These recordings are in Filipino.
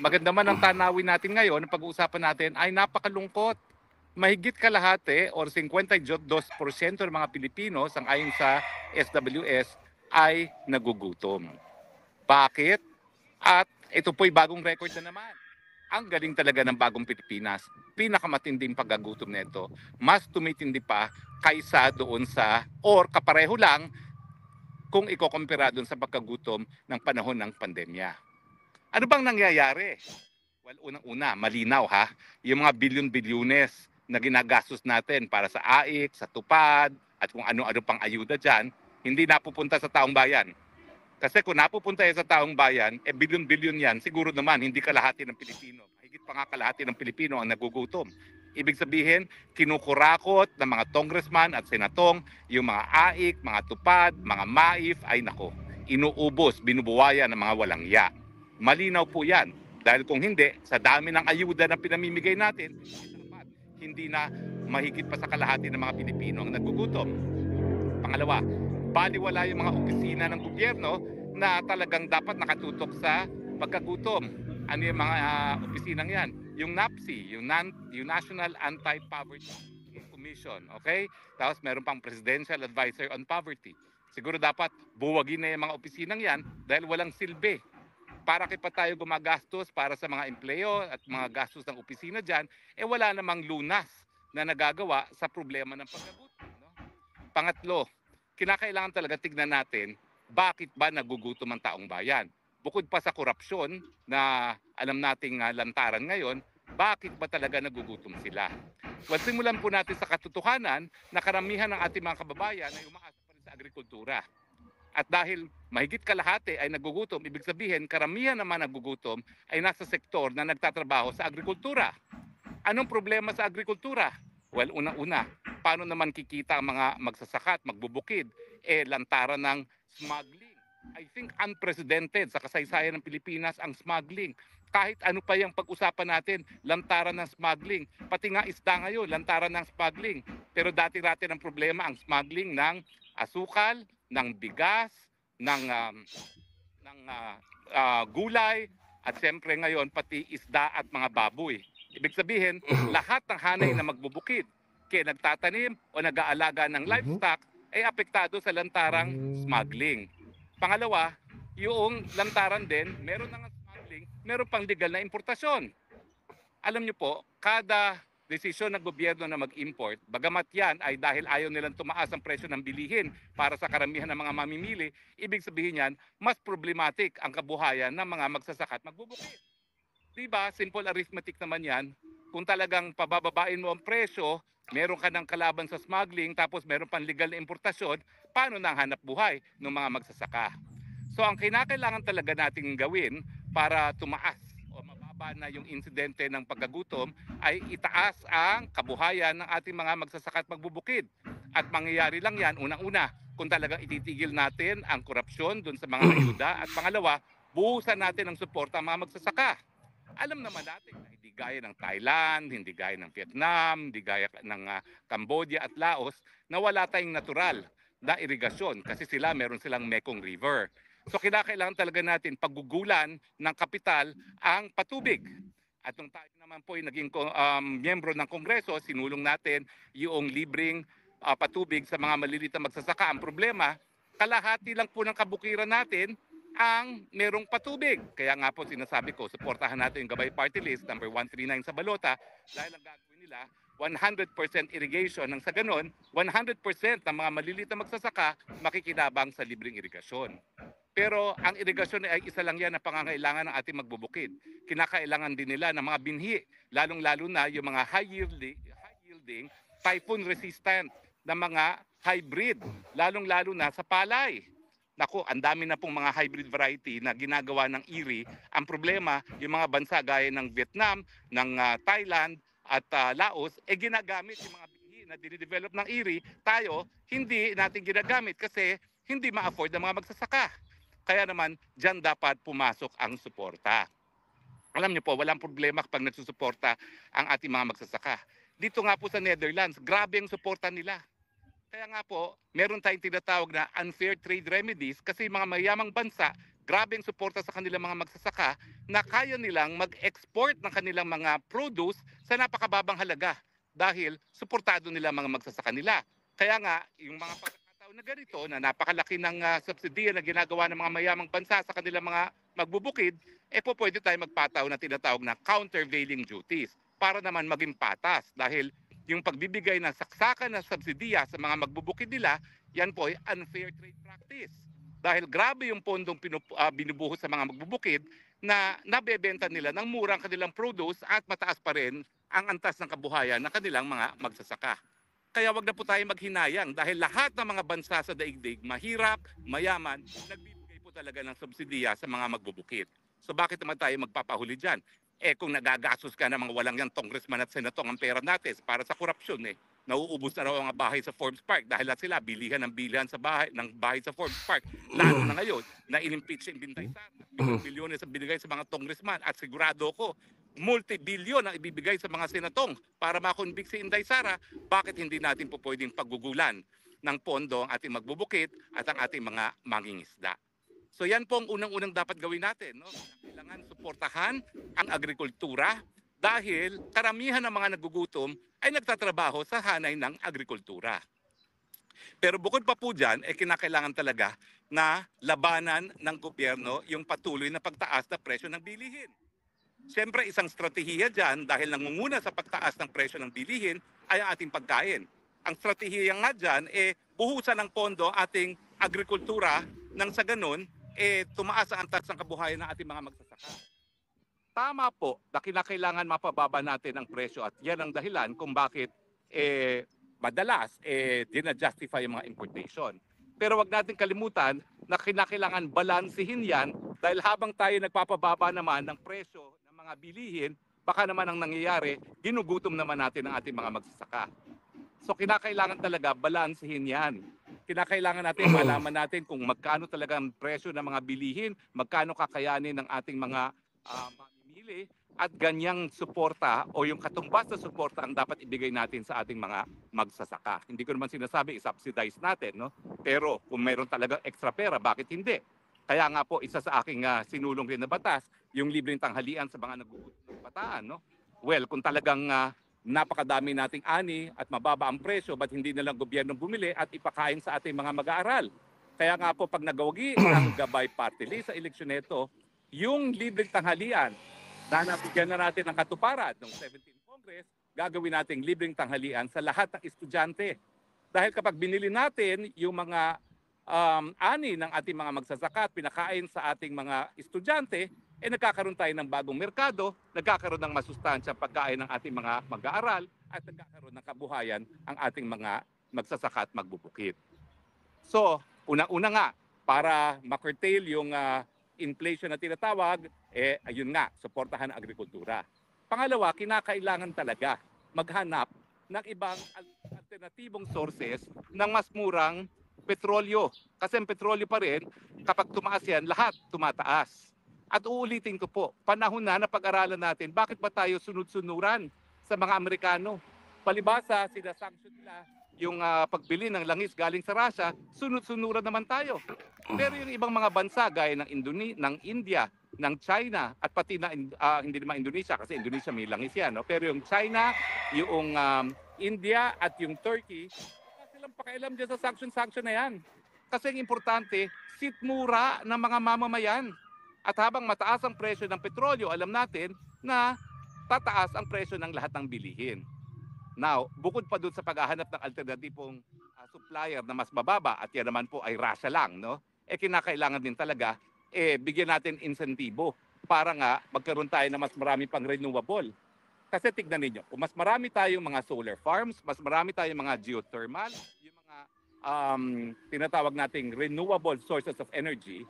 Maganda man ang tanawin natin ngayon, ang pag-uusapan natin ay napakalungkot. Mahigit kalahati or 52% ng mga Pilipino sang-ayon sa SWS ay nagugutom. Bakit? At ito po'y bagong record na naman. Ang galing talaga ng bagong Pilipinas. Pinakamatinding pagkagutom nito. Mas tumitindi pa kaysa doon sa or kapareho lang kung ikokompara doon sa pagkagutom ng panahon ng pandemya. Ano bang nangyayari? Well, unang-una, malinaw ha, yung mga bilyon-bilyones na ginagastos natin para sa AIC, sa tupad, at kung ano-ano pang ayuda dyan, hindi napupunta sa taong bayan. Kasi kung napupunta yan sa taong bayan, bilyon-bilyon yan, siguro naman hindi kalahati ng Pilipino. Higit pa nga kalahati ng Pilipino ang nagugutom. Ibig sabihin, kinukurakot ng mga congressman at senatong yung mga AIC, mga tupad, mga MAIF, ay nako, inuubos, binubuwaya ng mga walang ya. Malinaw po yan. Dahil kung hindi, sa dami ng ayuda na pinamimigay natin, dapat hindi na mahigit pa sa kalahati ng mga Pilipino ang nagugutom. Pangalawa, baliwala yung mga opisina ng gobyerno na talagang dapat nakatutok sa pagkagutom. Ano yung mga opisinang yan? Yung NAPSI, yung National Anti-Poverty Commission, okay? Tapos meron pang Presidential Advisor on Poverty. Siguro dapat buwagin na yung mga opisinang yan dahil walang silbi. Para pa tayo gumagastos para sa mga empleyo at mga gastos ng opisina dyan, wala namang lunas na nagagawa sa problema ng pagkagutom. No? Pangatlo, kinakailangan talaga tignan natin bakit ba nagugutom ang taong bayan. Bukod pa sa korupsyon na alam nating lantaran ngayon, bakit ba talaga nagugutom sila? Well, simulan po natin sa katotohanan na karamihan ng ating mga kababayan ay umaasa pa rin sa agrikultura. At dahil mahigit kalahati ay nagugutom, ibig sabihin karamihan naman nagugutom ay nasa sektor na nagtatrabaho sa agrikultura. Anong problema sa agrikultura? Well, unang-una, paano naman kikita ang mga magsasaka at magbubukid? Lantaran ng smuggling. I think unprecedented sa kasaysayan ng Pilipinas ang smuggling. Kahit ano pa yung pag-usapan natin, lantaran ng smuggling. Pati nga isda ngayon, lantaran ng smuggling. Pero dati-dati ng problema ang smuggling ng asukal, ng bigas, ng gulay, at siyempre ngayon pati isda at mga baboy. Ibig sabihin, lahat ng hanay na magbubukid, kaya nagtatanim o nag-aalaga ng livestock, ay apektado sa lantarang smuggling. Pangalawa, yung lantaran din, meron ng smuggling, meron pang legal na importasyon. Alam niyo po, kada desisyon ng gobyerno na mag-import, bagamat yan ay dahil ayaw nilang tumaas ang presyo ng bilihin para sa karamihan ng mga mamimili, ibig sabihin yan, mas problematic ang kabuhayan ng mga magsasaka at magbubukid. Diba? Simple arithmetic naman yan. Kung talagang pabababain mo ang presyo, meron ka ng kalaban sa smuggling, tapos meron pang legal na importasyon, paano na ang hanap buhay ng mga magsasaka? So ang kinakailangan talaga nating gawin para tumaas o mababa na yung insidente ng pagkagutom ay itaas ang kabuhayan ng ating mga magsasaka at magbubukid. At mangyayari lang yan, unang-una, kung talagang ititigil natin ang korupsyon dun sa mga ayuda. At pangalawa, buhusan natin ang suporta ng mga magsasaka. Alam naman natin na hindi gaya ng Thailand, hindi gaya ng Vietnam, hindi gaya ng Cambodia at Laos na wala tayong natural na irigasyon kasi meron silang Mekong River. So kinakailangan talaga natin paggugulan ng kapital ang patubig. At nung tayo naman po ay naging miyembro ng Kongreso, sinulong natin yung libreng patubig sa mga maliliit na magsasaka. Ang problema, kalahati lang po ng kabukiran natin ang merong patubig. Kaya nga po sinasabi ko, suportahan natin yung Gabay Party List, number 139 sa balota, dahil ang gagawin nila, 100% irrigation. Nang sa ganon, 100% ng mga maliliit na magsasaka makikinabang sa libreng irigasyon. Pero ang irigasyon ay isa lang yan na pangangailangan ng ating magbubukid. Kinakailangan din nila ng mga binhi, lalong-lalo na yung mga high-yielding, typhoon-resistant na mga hybrid, lalong-lalo na sa palay. Naku, ang dami na pong mga hybrid variety na ginagawa ng IRRI. Ang problema, yung mga bansa gaya ng Vietnam, ng Thailand at Laos, ginagamit yung mga binhi na dinidevelop ng IRRI. Tayo, hindi natin ginagamit kasi hindi ma-afford ng mga magsasaka. Kaya naman, dyan dapat pumasok ang suporta. Alam niyo po, walang problema kapag nagsusuporta ang ating mga magsasaka. Dito nga po sa Netherlands, grabe ang suporta nila. Kaya nga po, meron tayong tinatawag na unfair trade remedies kasi mga mayamang bansa grabeng suporta sa kanilang mga magsasaka na kaya nilang mag-export ng kanilang mga produce sa napakababang halaga dahil suportado nila mga magsasaka nila. Kaya nga, yung mga pagkakataon na ganito na napakalaki ng subsidiya na ginagawa ng mga mayamang bansa sa kanilang mga magbubukid, pwede tayo magpataw na tinatawag na countervailing duties para naman maging patas dahil yung pagbibigay ng saksakan na subsidiya sa mga magbubukid nila, yan po ay unfair trade practice. Dahil grabe yung pondong binubuhos sa mga magbubukid na nabebenta nila ng murang kanilang produce at mataas pa rin ang antas ng kabuhayan ng kanilang mga magsasaka. Kaya wag na po tayo maghinayang dahil lahat ng mga bansa sa daigdig, mahirap, mayaman, nagbibigay po talaga ng subsidiya sa mga magbubukid. So bakit naman tayo magpapahuli dyan? Kung nagagastos ka ng mga walang yan congressman at senatong ang pera natin para sa korupsyon, nauubos na raw ang mga bahay sa Forbes Park dahil lahat sila bilihan ng bilihan sa bahay, ng bahay sa Forbes Park. Lalo na ngayon na inimpeach si Inday Sara. Bilyones ang binigay sa mga congressman at sigurado ko multi-billion ang ibibigay sa mga senatong para makonvict si Inday Sara. Bakit hindi natin po pwedeng paggugulan ng pondo ang ating magbubukid at ang ating mga mangingisda? So yan po ang unang-unang dapat gawin natin. No? Kailangan suportahan ang agrikultura dahil karamihan ng mga nagugutom ay nagtatrabaho sa hanay ng agrikultura. Pero bukod pa po dyan, kinakailangan talaga na labanan ng gobyerno yung patuloy na pagtaas na presyo ng bilihin. Siyempre, isang strategiya dyan dahil nangunguna sa pagtaas ng presyo ng bilihin ay ang ating pagkain. Ang strategiya nga dyan, buhusan ng pondo ating agrikultura nang sa ganun, tumaas ang antas ng kabuhayan ng ating mga magsasaka. Tama po na kinakailangan mapababa natin ang presyo at yan ang dahilan kung bakit madalas dinajustify yung mga importation. Pero wag natin kalimutan na kinakailangan balansehin yan dahil habang tayo nagpapababa naman ng presyo ng mga bilihin, baka naman ang nangyayari, ginugutom naman natin ang ating mga magsasaka. So kinakailangan talaga balansehin yan. Kinakailangan natin malaman natin kung magkano talaga ang presyo ng mga bilihin, magkano kakayanin ng ating mga mamimili at ganyang suporta o yung katumbas na suporta ang dapat ibigay natin sa ating mga magsasaka. Hindi ko naman sinasabi i-subsidize natin, no? Pero kung mayroon talaga extra pera, bakit hindi? Kaya nga po isa sa aking sinulong rin na batas, yung libreng tanghalian sa mga nagugutom ng bataan, no? Well, kung talagang napakadami nating ani at mababa ang presyo, ba't hindi na lang gobyerno bumili at ipakain sa ating mga mag-aaral? Kaya nga po pag nagawagi ang gabay party list sa eleksyon nito, yung libreng tanghalian na nabigyan na natin ng katuparan ng 17th Congress, gagawin nating libreng tanghalian sa lahat ng estudyante. Dahil kapag binili natin yung mga ani ng ating mga magsasaka at pinakain sa ating mga estudyante, nagkakaroon tayo ng bagong merkado, nagkakaroon ng masustansya pagkain ng ating mga mag-aaral at nagkakaroon ng kabuhayan ang ating mga magsasaka at magbubukid. So, unang-una nga, para ma-curtail yung inflation na tinatawag, ayun nga, suportahan ang agrikultura. Pangalawa, kinakailangan talaga maghanap ng ibang alternatibong sources ng mas murang petrolyo. Kasi ang petrolyo pa rin, kapag tumaas yan, lahat tumataas. At uulitin ko po, panahon na pag-aralan natin, bakit ba tayo sunod-sunuran sa mga Amerikano? Palibasa, sinasanction nila yung pagbili ng langis galing sa Russia, sunod-sunuran naman tayo. Pero yung ibang mga bansa gaya ng India, ng China, at pati na hindi naman Indonesia, kasi Indonesia may langis yan, no? Pero yung China, yung India at yung Turkey, wala silang pakialam dyan sa sanction na yan. Kasi ang importante, sitmura ng mga mamamayan. At habang mataas ang presyo ng petrolyo, alam natin na tataas ang presyo ng lahat ng bilihin. Now, bukod pa doon sa paghahanap ng alternatibong supplier na mas mababa, at yan naman po ay Russia lang, no? Kinakailangan din talaga, bigyan natin insentibo para nga magkaroon tayo na mas marami pang renewable. Kasi tignan ninyo, kung mas marami tayong mga solar farms, mas marami tayong mga geothermal, yung mga tinatawag nating renewable sources of energy,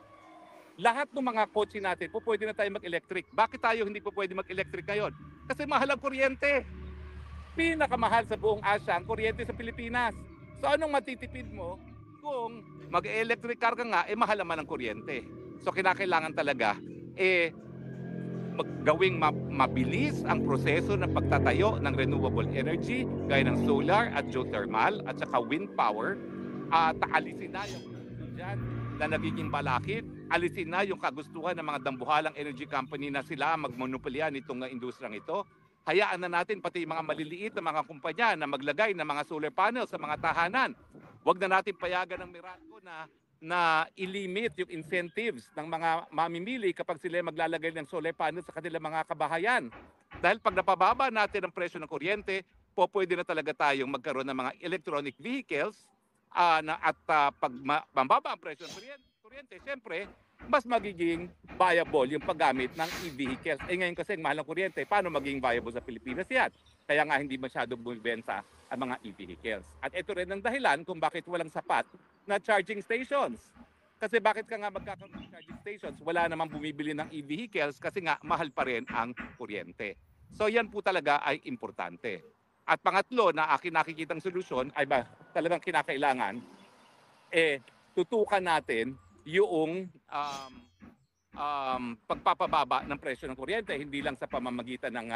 lahat ng mga kotse natin, pwede na tayo mag-electric. Bakit tayo hindi pwede mag-electric ngayon? Kasi mahal ang kuryente. Pinakamahal sa buong Asia ang kuryente sa Pilipinas. So anong matitipid mo kung mag-electric car ka nga, mahal naman ang kuryente. So kinakailangan talaga, gawing mabilis ang proseso ng pagtatayo ng renewable energy, gaya ng solar at geothermal at saka wind power. Taalisin na yung dyan na nagiging balakid alisin na yung kagustuhan ng mga dambuhalang energy company na sila magmonopolya nitong industriyang ito. Hayaan na natin pati mga maliliit na mga kumpanya na maglagay ng mga solar panels sa mga tahanan. Huwag na natin payagan ng Meralco na ilimit yung incentives ng mga mamimili kapag sila maglalagay ng solar panels sa kanilang mga kabahayan. Dahil pag napababa natin ang presyo ng kuryente, pwede na talaga tayong magkaroon ng mga electronic vehicles pag mababa ang presyo ng kuryente, siyempre, mas magiging viable yung paggamit ng e-vehicles. Ngayon kasi ang mahal ng kuryente, paano maging viable sa Pilipinas yan? Kaya nga hindi masyado bumibenta ang mga e-vehicles. At ito rin ang dahilan kung bakit walang sapat na charging stations. Kasi bakit ka nga magkakaroon ng charging stations? Wala namang bumibili ng e-vehicles kasi nga mahal pa rin ang kuryente. So yan po talaga ay importante. At pangatlo na akin nakikitang solusyon ay talagang kinakailangan, tutukan natin yung pagpapababa ng presyo ng kuryente, hindi lang sa pamamagitan ng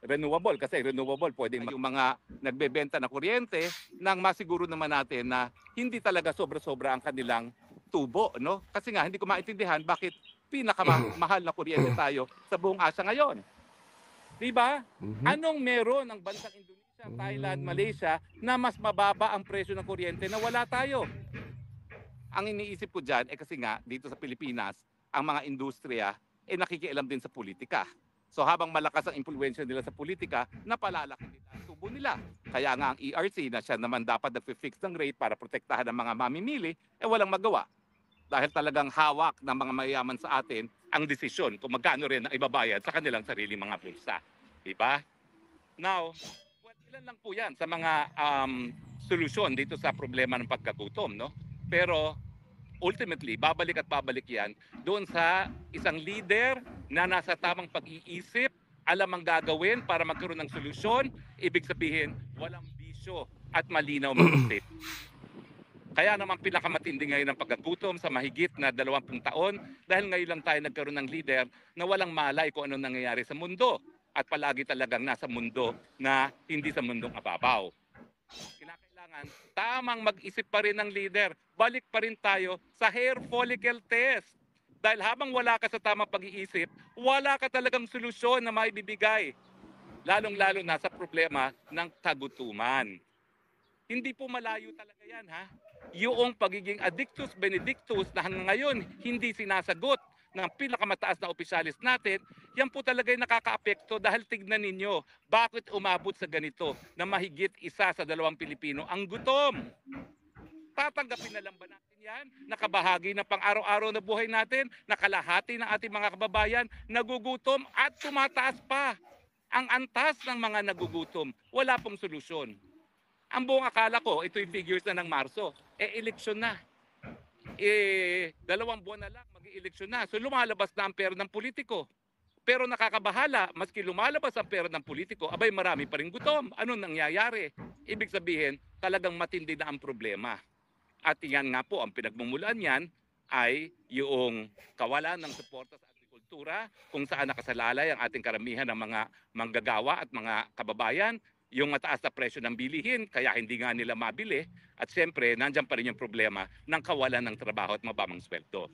renewable. Kasi renewable, pwedeng yung mga nagbebenta ng kuryente nang masiguro naman natin na hindi talaga sobra-sobra ang kanilang tubo. No? Kasi nga, hindi ko maintindihan bakit pinakamahal na kuryente tayo sa buong Asia ngayon. Diba? Anong meron ng bansang Indonesia, Thailand, Malaysia na mas mababa ang presyo ng kuryente na wala tayo? Ang iniisip ko dyan, kasi nga, dito sa Pilipinas, ang mga industriya, nakikialam din sa politika. So habang malakas ang impluwensya nila sa politika, napalalaki nila ang tubo nila. Kaya nga ang ERC na siya naman dapat nag-fix ng rate para protektahan ng mga mamimili, walang magawa. Dahil talagang hawak ng mga mayayaman sa atin ang desisyon kung magkano rin ang ibabayad sa kanilang sariling mga bulsa. Diba? Now, ilan lang po yan sa mga solusyon dito sa problema ng pagkagutom. No? Pero ultimately, babalik at babalik yan doon sa isang leader na nasa tamang pag-iisip, alam ang gagawin para magkaroon ng solusyon, ibig sabihin, walang bisyo at malinaw mag-isip. Kaya naman pinakamatindi ngayon ng pagkagutom sa mahigit na 20 taon dahil ngayon lang tayo nagkaroon ng leader na walang malay kung ano nangyayari sa mundo at palagi talagang nasa mundo na hindi sa mundong ababaw. Kinakailangan tamang mag-isip pa rin ng leader. Balik pa rin tayo sa hair follicle test. Dahil habang wala ka sa tamang pag-iisip, wala ka talagang solusyon na maibibigay. Lalong-lalo na sa problema ng kagutuman. Hindi po malayo talaga yan, ha? Yung pagiging addictus benedictus na hanggang ngayon hindi sinasagot ng pinakamataas na opisyalis natin, yan po talaga yung nakakaapekto dahil tignan ninyo, bakit umabot sa ganito na mahigit 1 sa 2 Pilipino ang gutom? Tatanggapin na lang ba natin yan? Nakabahagi ng pang-araw-araw na buhay natin, nakalahati ng ating mga kababayan, nagugutom at tumataas pa ang antas ng mga nagugutom. Wala pong solusyon. Ang buong akala ko, ito yung figures na ng Marso, eleksyon na. 2 buwan na lang, mag-i-eleksyon na. So lumalabas na ang pera ng politiko. Pero nakakabahala, maski lumalabas ang pera ng politiko, abay marami pa rin gutom. Ano nangyayari? Ibig sabihin, talagang matindi na ang problema. At yan nga po, ang pinagmumulan niyan ay yung kawalan ng suporta sa agrikultura, kung saan nakasalalay ang ating karamihan ng mga manggagawa at mga kababayan, yung mataas na presyo ng bilihin, kaya hindi nga nila mabili. At siyempre, nandiyan pa rin yung problema ng kawalan ng trabaho at mababang sweldo.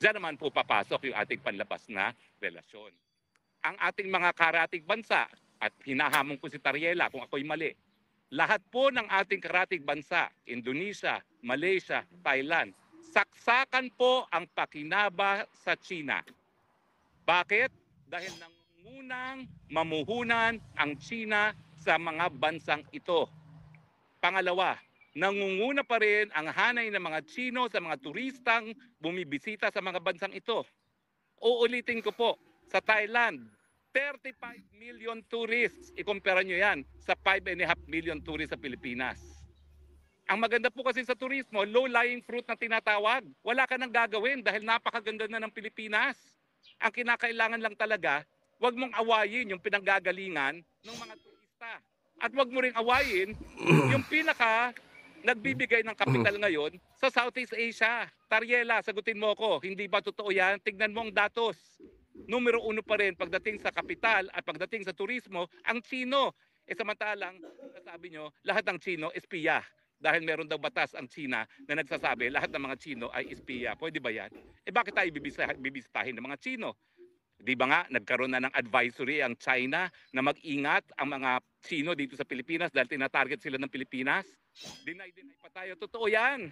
Diyan naman po papasok yung ating panlabas na relasyon. Ang ating mga karatig bansa, at hinahamon ko si Tariela kung ako'y mali, lahat po ng ating karatig bansa, Indonesia, Malaysia, Thailand, saksakan po ang pakinaba sa China. Bakit? Dahil nangungunang mamuhunan ang China sa mga bansang ito. Pangalawa, nangunguna pa rin ang hanay ng mga Chino sa mga turistang bumibisita sa mga bansang ito. Uulitin ko po, sa Thailand, 35 million tourists. Ikumpara nyo yan sa 5.5 million tourists sa Pilipinas. Ang maganda po kasi sa turismo, low-lying fruit na tinatawag. Wala ka nang gagawin dahil napakaganda na ng Pilipinas. Ang kinakailangan lang talaga, wag mong awayin yung pinanggagalingan ng mga turista. At wag mo ring awayin yung pinaka nagbibigay ng kapital ngayon sa Southeast Asia. Tariela, sagutin mo ko, hindi ba totoo yan? Tignan mo ang datos. Numero 1 pa rin pagdating sa kapital at pagdating sa turismo, ang Chino. Samantalang, sabi nyo, lahat ng Chino espiya. dahil meron daw batas ang China na nagsasabi lahat ng mga Chino ay espiya. Pwede ba yan? Bakit tayo bibisitahin ng mga Chino? Di ba nga, nagkaroon na ng advisory ang China na mag-ingat ang mga Chino dito sa Pilipinas dahil tinatarget sila ng Pilipinas? Deny pa tayo. Totoo yan.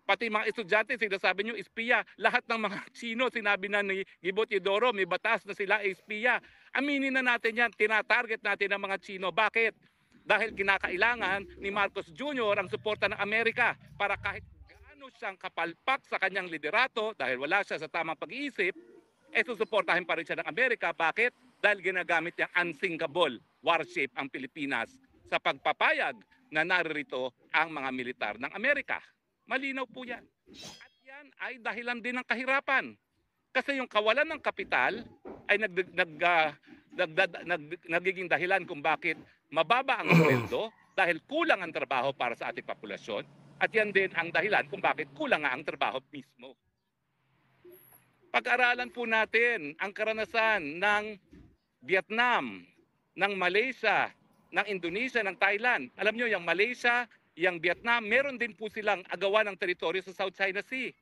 Pati mga estudyante, sinasabi nyo, espiya. Lahat ng mga Chino, sinabi na ni Gibo Teodoro, may batas na sila espiya. Aminin na natin yan, tinatarget natin ang mga Chino. Bakit? Dahil kinakailangan ni Marcos Jr. ang suporta ng Amerika para kahit gaano siyang kapalpak sa kanyang liderato, dahil wala siya sa tamang pag-iisip, susuportahin pa rin siya ng Amerika. Bakit? Dahil ginagamit niyang unsinkable warship ang Pilipinas sa pagpapayag na naririto ang mga militar ng Amerika. Malinaw po yan. At yan ay dahilan din ng kahirapan. Kasi yung kawalan ng kapital ay nagiging dahilan kung bakit mababa ang sweldo dahil kulang ang trabaho para sa ating populasyon. At yan din ang dahilan kung bakit kulang nga ang trabaho mismo. Pag-aralan po natin ang karanasan ng Vietnam, ng Malaysia, ng Indonesia, ng Thailand. Alam nyo, yung Malaysia, yung Vietnam, meron din po silang agawan ng teritoryo sa South China Sea.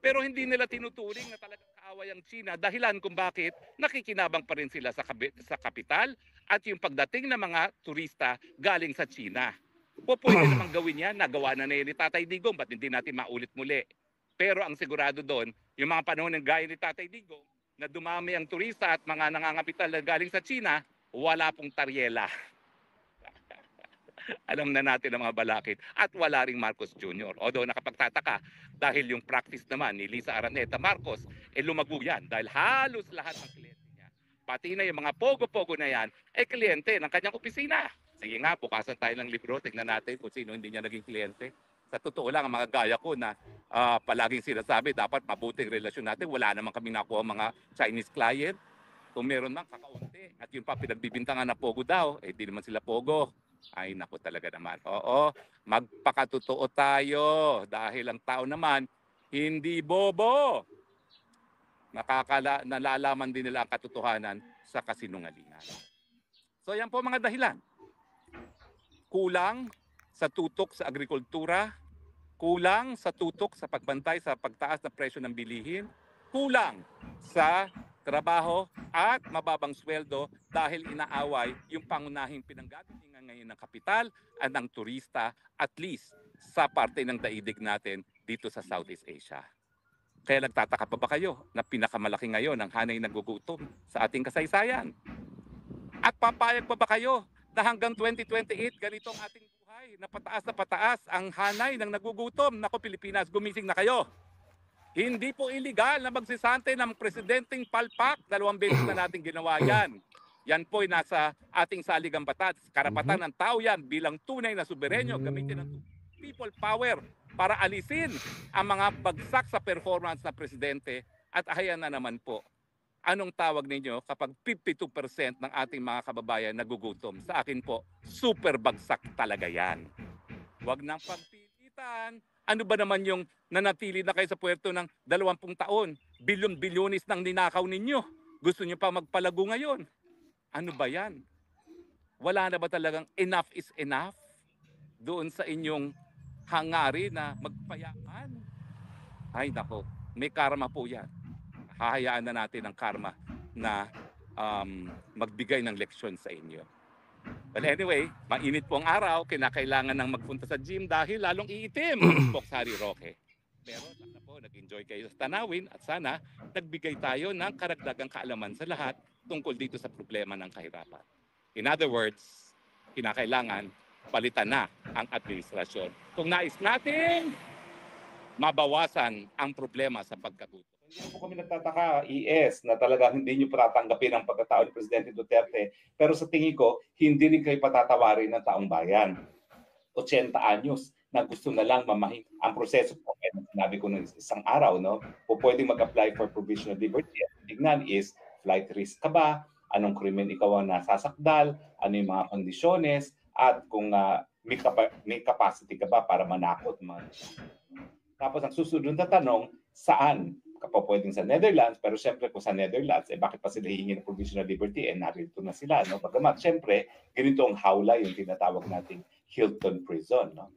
Pero hindi nila tinuturing na talagang kaaway ang China dahilan kung bakit nakikinabang pa rin sila sa kapital at yung pagdating ng mga turista galing sa China. Pwede namang gawin yan, nagawa na yan ni Tatay Digong, ba't hindi natin maulit muli? Pero ang sigurado doon, yung mga panahon ng gaya ni Tatay Digong, na dumami ang turista at mga nangangapital na galing sa China, wala pong taryela. Alam na natin ang mga balakid. At wala ring Marcos Jr. Although nakapagtataka, dahil yung practice naman ni Lisa Araneta Marcos, lumago yan. Dahil halos lahat ng kliyente niya, pati na yung mga pogo-pogo na yan, kliyente ng kanyang opisina. Sige nga, bukasan tayo ng libro, tignan natin kung sino hindi niya naging kliyente. Sa totoo lang, ang mga gaya ko na palaging sinasabi, dapat mabuting relasyon natin. Wala naman kami nakuha mga Chinese client. Kung meron man, kakaunti. At yung pa pinagbibintangan na pogo daw, di naman sila pogo. Ay, naku talaga naman. Oo, magpakatotoo tayo. Dahil ang tao naman, hindi bobo. Nalalaman din nila ang katotohanan sa kasinungalingan. So yan po mga dahilan. Kulang sa tutok sa agrikultura, kulang sa tutok sa pagbantay sa pagtaas ng presyo ng bilihin, kulang sa trabaho at mababang sweldo dahil inaaway yung pangunahing pinanggagalingan ngayon ng kapital at ng turista, at least sa parte ng daigdig natin dito sa Southeast Asia. Kaya nagtataka pa ba kayo na pinakamalaki ngayon ang hanay nagugutom sa ating kasaysayan? At papayag pa ba kayo na hanggang 2028 ganito ang ating buhay na pataas ang hanay ng nagugutom? Nako Pilipinas, gumising na kayo. Hindi po illegal na magsisante ng presidenteng palpak. 2 beses na natin ginawa yan. Yan po ay nasa ating saligang batas. Karapatan ng tao yan bilang tunay na suberenyo. Gamitin ng people power para alisin ang mga bagsak sa performance ng presidente. At ayan na naman po, anong tawag ninyo kapag 52% ng ating mga kababayan nagugutom? Sa akin po, super bagsak talaga yan. Huwag nang pagpilitan. Ano ba naman yung nanatili na kayo sa puerto ng 20 taon? Bilyon-bilyonis nang ninakaw ninyo. Gusto nyo pa magpalago ngayon? Ano ba yan? Wala na ba talagang enough is enough doon sa inyong hangari na magpayaman? Ay nako, may karma po yan. Hahayaan na natin ang karma na magbigay ng leksyon sa inyo. But anyway, mainit po ang araw, kinakailangan ng magpunta sa gym dahil lalong iitim ang Fox Harry Roque. Pero sana po nag-enjoy kayo sa tanawin at sana nagbigay tayo ng karagdagang kaalaman sa lahat tungkol dito sa problema ng kahirapan. In other words, kinakailangan palitan na ang administrasyon kung nais natin mabawasan ang problema sa pagkagutom. Hindi po kami nagtataka, ES, na talagang hindi nyo patatanggapin ang pagkatao ni Presidente Duterte. Pero sa tingin ko, hindi rin kayo patatawarin ng taong bayan. 80 anyos na gusto na lang mamahin ang proseso po. Sinabi ko ng isang araw, no? O pwedeng mag-apply for provisional liberty. Ang tignan is, flight risk ka ba? Anong krimen ikaw ang nasasakdal? Ano yung mga kondisyones? At kung may capacity ka ba para manakot? Tapos ang susunod na tanong, saan? Kapag pwedeng sa Netherlands, pero siyempre kung sa Netherlands, bakit pa sila hihingi ng provisional liberty? Narito na sila, no? Bagamat, siyempre, ganito ang hawla yung tinatawag nating Hilton Prison, no?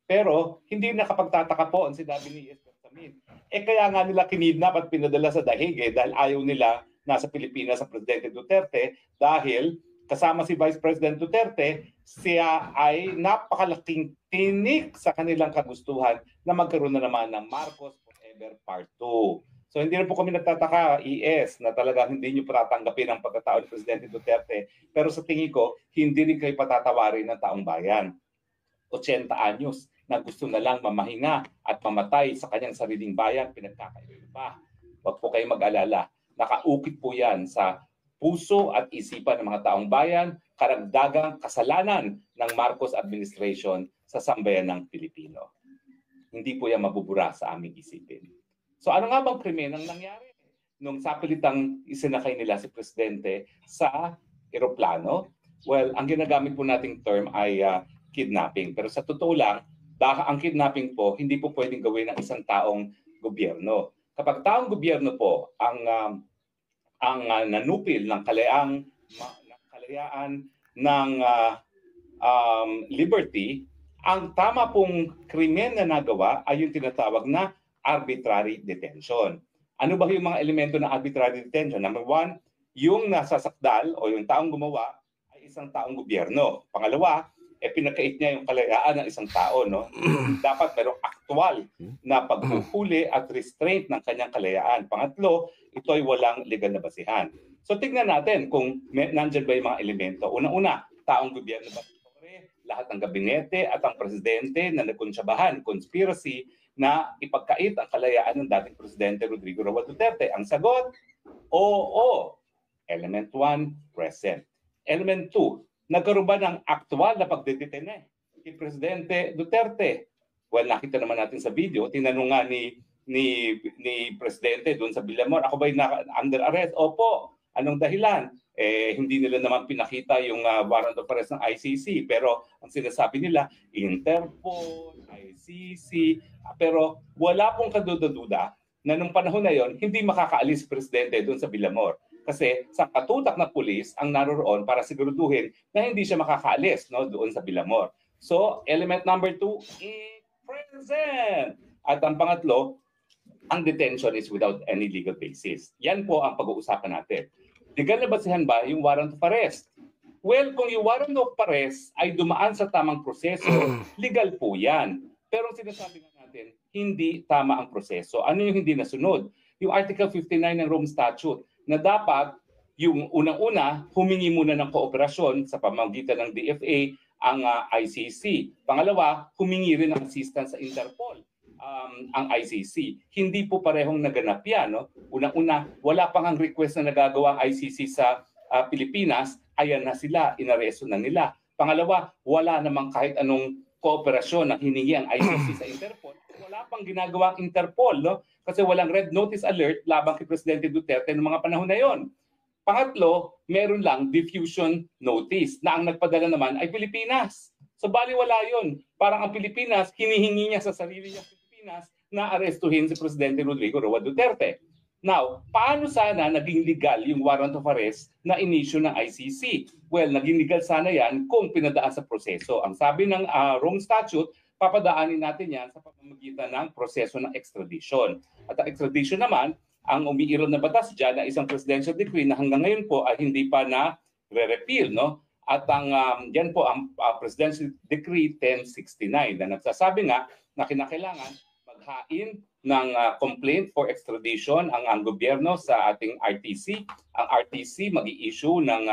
Pero hindi nakapagtataka po ang sinabi ni E.S. Bersamin. Kaya nga nila kinidnap at pinadala sa dahig dahil ayaw nila nasa Pilipinas sa Presidente Duterte dahil kasama si Vice President Duterte, siya ay napakalaking tinik sa kanilang kagustuhan na magkaroon na naman ng Marcos Forever Part 2. So hindi na po kami nagtataka, ES, na talagang hindi nyo tatanggapin ang pagkatao ni Presidente Duterte. Pero sa tingin ko, hindi rin kayo patatawarin ng taong bayan. 80 anyos na gusto na lang mamahinga at mamatay sa kanyang sariling bayan, pinagkakaiba pa. Huwag po kayo mag-alala. Nakaukit po yan sa puso at isipan ng mga taong bayan, karagdagang kasalanan ng Marcos administration sa sambayanang Pilipino. Hindi po yan mabubura sa aming isipin. So ano nga bang krimen ang nangyari nung sapilitang isinakay nila si Presidente sa eroplano? Well, ang ginagamit po nating term ay kidnapping. Pero sa totoo lang, ang kidnapping po, hindi po pwedeng gawin ng isang taong gobyerno. Kapag taong gobyerno po ang nanupil ng kalayaan ng liberty, ang tama pong krimen na nagawa ay yung tinatawag na arbitrary detention. Ano ba yung mga elemento ng arbitrary detention? Number one, yung nasasakdal o yung taong gumawa ay isang taong gobyerno. Pangalawa, pinakait niya yung kalayaan ng isang tao. No? Dapat merong aktual na paghuhuli at restraint ng kanyang kalayaan. Pangatlo, ito ay walang legal na basihan. So tignan natin kung nandyan ba yung mga elemento. Una-una, taong gobyerno ba? Lahat ng gabinete at ang presidente na nagkunsyabahan, conspiracy na ipagkait ang kalayaan ng dating Presidente Rodrigo Roa Duterte. Ang sagot, oo. Element 1, present. Element 2, nagkaroon ba ng aktual na pagdedetene kay Presidente Duterte? Well, nakita naman natin sa video, tinanong nga ni Presidente doon sa Villamor, ako ba'y under arrest? Opo. Anong dahilan? Hindi nila naman pinakita yung warrant of arrest ng ICC. Pero ang sinasabi nila, Interpol, ICC. Pero wala pong kaduda-duda na nung panahon na yon, hindi makakaalis Presidente doon sa Villamor. Kasi sa katutak na pulis ang naroroon para siguraduhin na hindi siya makakaalis doon sa Villamor. So, element number 2, present. At ang pangatlo, ang detention is without any legal basis. Yan po ang pag-uusapan natin. Legal na basihan ba yung warrant of arrest? Well, kung yung warrant of arrest ay dumaan sa tamang proseso, legal po yan. Pero ang sinasabi nga natin, hindi tama ang proseso. Ano yung hindi nasunod? Yung Article 59 ng Rome Statute na dapat yung unang-una humingi muna ng kooperasyon sa pamamagitan ng DFA ang ICC. Pangalawa, humingi rin ng assistance sa Interpol ang ICC. Hindi po parehong naganap yan. No? Unang-una, wala pang ang request na nagagawa ang ICC sa Pilipinas, ayan na sila, inaresto na nila. Pangalawa, wala namang kahit anong kooperasyon na hiningi ang ICC sa Interpol. Wala pang ginagawa ang Interpol, no? Kasi walang red notice alert labang kay Presidente Duterte noong mga panahon na yon. Pangatlo, meron lang diffusion notice na ang nagpadala naman ay Pilipinas. So baliwala yun. Parang ang Pilipinas, hinihingi niya sa sarili niya Pilipinas na arestuhin si Presidente Rodrigo Roa Duterte. Now, paano sana naging legal yung warrant of arrest na inisyu ng ICC? Well, naging legal sana yan kung pinadaan sa proseso. Ang sabi ng Rome Statute, papadaanin natin yan sa pamamagitan ng proseso ng extradition. At ang extradition naman, ang umiiral na batas dyan na isang presidential decree na hanggang ngayon po ay hindi pa na re-repeal, no? At ang yan po ang Presidential Decree 1069 na nagsasabi nga na kinakailangan maghain ng complaint for extradition ang gobyerno sa ating RTC. Ang RTC mag-i-issue ng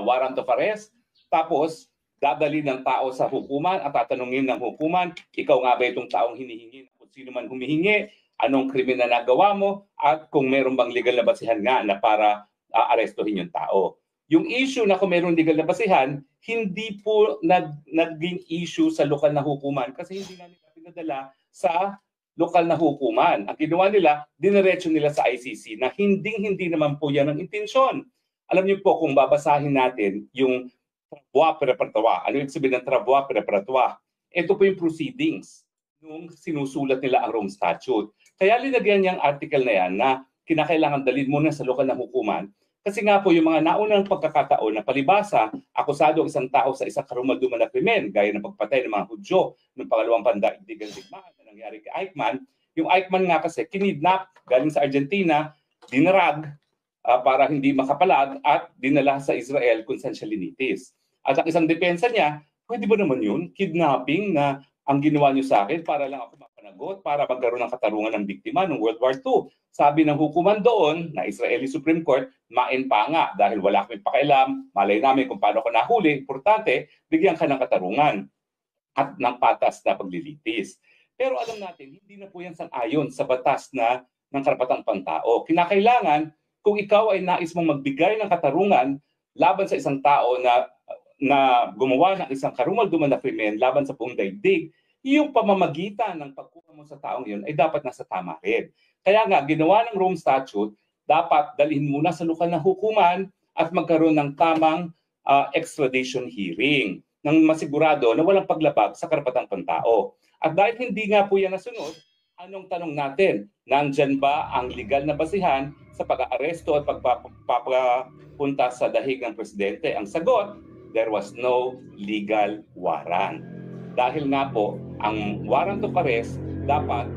warrant of arrest. Tapos, dadali ng tao sa hukuman at tatanungin ng hukuman, ikaw nga ba itong taong hinihingi? Kung sino man humihingi, anong krimen na nagawa mo, at kung meron bang legal na basihan nga na para arestuhin yung tao. Yung issue na kung meron legal na basihan, hindi po naging issue sa lokal na hukuman kasi hindi na nila pinadala sa lokal na hukuman. Ang ginawa nila, diniretso nila sa ICC na hindi naman po yan ang intensyon. Alam niyo po kung babasahin natin yung travaux préparatoires. Ano yung sabihin ng travaux préparatoires? Ito po yung proceedings nung sinusulat nila ang Rome Statute. Kaya linagyan niyang article na yan na kinakailangan dalhin muna sa lokal na hukuman Kasi nga po yung mga naunang pagkakataon na palibasa, akusado ang isang tao sa isang karumal-dumal na krimen, gaya ng pagpatay ng mga Hudyo ng pangalawang pandaigdigang digmaan na nangyari kay Eichmann. Yung Eichmann nga kasi kinidnap galing sa Argentina, dinarag para hindi makapalag at dinala sa Israel kung saan siya linitis. At ang isang depensa niya, pwede ba naman yun? Kidnapping na ang ginawa niyo sa akin para lang ako mapanagot, para magkaroon ng katarungan ng biktima ng World War II. Sabi ng hukuman doon na Israeli Supreme Court, main pa nga dahil wala kami pakialam, malay namin kung paano ko nahuli, importante, bigyan ka ng katarungan at ng patas na paglilitis. Pero alam natin, hindi na po yan sang-ayon sa batas na ng karapatang pantao. Kinakailangan, kung ikaw ay nais mong magbigay ng katarungan laban sa isang tao na gumawa ng isang karumal-dumal na krimen laban sa buong daigdig, yung pamamagitan ng pagkuha mo sa taong yun ay dapat nasa tama rin. Kaya nga, ginawa ng Rome Statute, dapat dalhin muna sa lokal na hukuman at magkaroon ng tamang extradition hearing nang masigurado na walang paglabag sa karapatang pantao. At dahil hindi nga po yan nasunod, anong tanong natin? Nandyan ba ang legal na basihan sa pag-aaresto at pagpapapunta sa dahig ng presidente? Ang sagot, there was no legal warrant. Dahil nga po, ang warrant of arrest dapat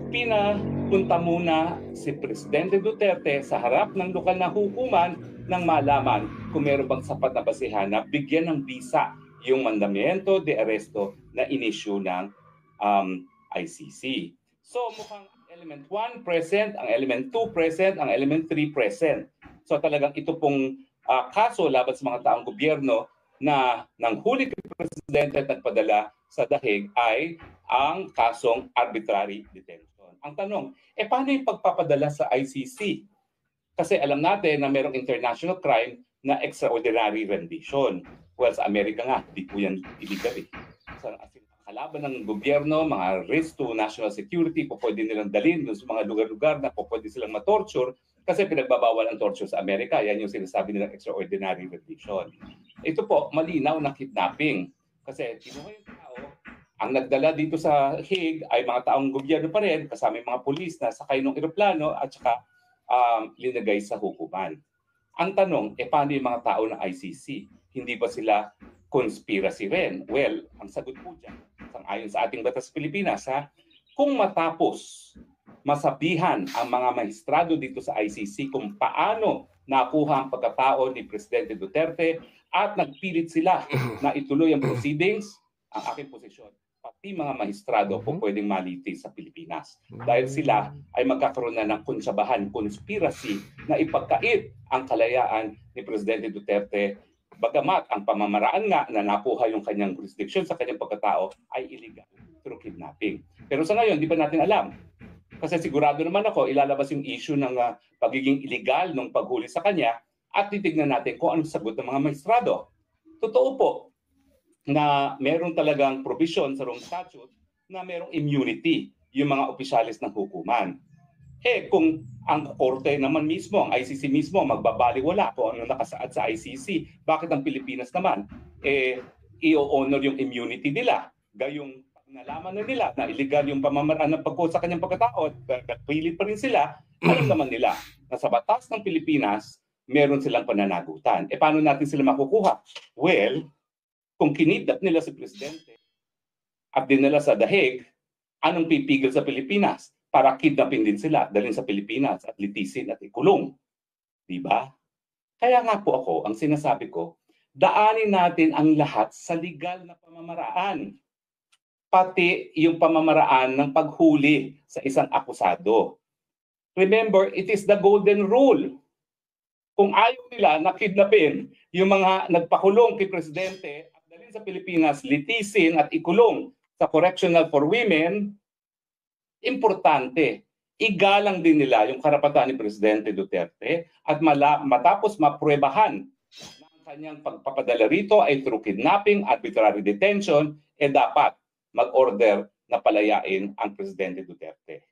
pinapunta muna si Presidente Duterte sa harap ng lokal na hukuman nang malaman kung meron bang sapat na basihan na bigyan ng visa yung mandamiento de arresto na inisyu ng ICC. So mukhang element 1 present, ang element 2 present, ang element 3 present. So talagang ito pong kaso laban sa mga taong gobyerno na nanghuli kay Presidente at nagpadala sa dahig ay ang kasong arbitrary detention. Ang tanong, paano yung pagpapadala sa ICC? Kasi alam natin na mayroong international crime na extraordinary rendition. Well, sa Amerika nga, di po yan illegal eh. Sa kalaban ng gobyerno, mga risk to national security, pwede nilang dalhin sa mga lugar-lugar na pwede silang matorture kasi pinagbabawal ang torture sa Amerika. Yan yung sinasabi nilang extraordinary rendition. Ito po, malinaw na kidnapping. Kasi kinuha yung tao, ang nagdala dito sa Hague ay mga taong gobyerno pa rin, kasama yung mga pulis na sakay ng eroplano at saka linagay sa hukuman. Ang tanong, paano yung mga tao ng ICC? Hindi ba sila conspiracy rin? Well, ang sagot po dyan, ayon sa ating batas Pilipinas, kung matapos masabihan ang mga maestrado dito sa ICC kung paano nakuha ang pagkatao ni Presidente Duterte at nagpilit sila na ituloy ang proceedings, ang aking posisyon, pati mga maestrado po pwedeng maliti sa Pilipinas. Dahil sila ay magkakaroon na ng konsabahan, conspiracy na ipagkait ang kalayaan ni Presidente Duterte, bagamat ang pamamaraan nga na nakuha yung kanyang jurisdiction sa kanyang pagkatao ay illegal through kidnapping. Pero sa ngayon, di pa natin alam. Kasi sigurado naman ako, ilalabas yung issue ng pagiging illegal ng paghuli sa kanya at titignan natin kung anong sagot ng mga maestrado. Totoo po na meron talagang provision sa Rome Statute na merong immunity yung mga opisyalis ng hukuman. Kung ang korte naman mismo, ang ICC mismo, magbabaliwala kung ano nakasaad sa ICC, bakit ang Pilipinas naman i-honor yung immunity nila? Gayong nalaman na nila na illegal yung pamamaraan ng pagkuha sa kanyang pagkatao, pilit pa rin sila, alam naman nila na sa batas ng Pilipinas, meron silang pananagutan. Paano natin sila makukuha? Well, kung kinidnap nila si Presidente at dinala sa dahig, anong pipigil sa Pilipinas? Para kidnapin din sila, dalhin sa Pilipinas at litisin at ikulong. Diba? Kaya nga po ako, ang sinasabi ko, daanin natin ang lahat sa legal na pamamaraan. Pati yung pamamaraan ng paghuli sa isang akusado. Remember, it is the golden rule. Kung ayaw nila na kidnapin yung mga nagpakulong kay Presidente at dalhin sa Pilipinas, litisin at ikulong sa correctional for women, importante, igalang din nila yung karapatan ni Presidente Duterte at matapos mapruebahan na ang kanyang pagpapadala rito ay through kidnapping, arbitrary detention, dapat mag-order na palayain ang Presidente Duterte.